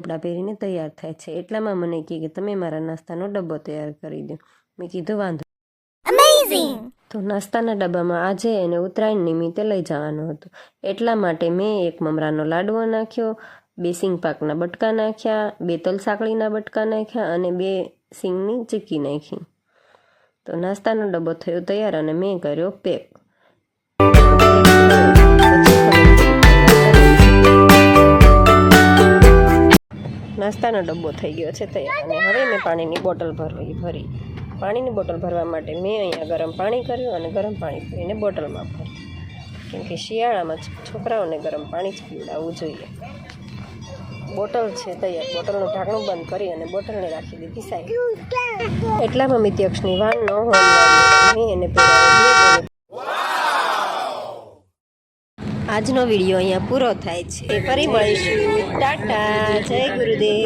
કપડાં પહેરીને તૈયાર થાય છે। એટલામાં મને કહે કે તમે મારા નાસ્તાનો ડબ્બો તૈયાર કરી દો। મેં કીધું વાંધો। તો નાસ્તાના ડબ્બામાં આજે એને ઉત્તરાયણ નિમિત્તે લઈ જવાનું હતું, એટલા માટે મેં એક મમરાનો લાડવો નાખ્યો, 2 સિંગ પાકના બટકા નાખ્યા, 2 તલ સાંકળીના બટકા નાખ્યા અને 2 સિંગની ચીક્કી નાખી। તો નાસ્તાનો ડબ્બો થયો તૈયાર અને મેં કર્યો પેક। નાસ્તાનો ડબ્બો થઈ ગયો છે તૈયાર અને હવે મેં પાણીની બોટલ ભરી। પાણીની બોટલ ભરવા માટે મેં અહીંયા ગરમ પાણી કર્યું અને ગરમ પાણી ભરીને બોટલમાં ભર્યું, કેમ કે શિયાળામાં છોકરાઓને ગરમ પાણી જ પીવડાવવું જોઈએ। બોટલ છે તૈયાર, બોટલનું ઢાંકણું બંધ કરી અને બોટલને રાખી દીધી સાઈડ। એટલામાં મિત્યક્ષની વાન ન હોય મેં એને પહેરાવી। આજનો વિડીયો અહીંયા પૂરો થાય છે, ફરી મળીશું, ટાટા, જય ગુરુદેવ।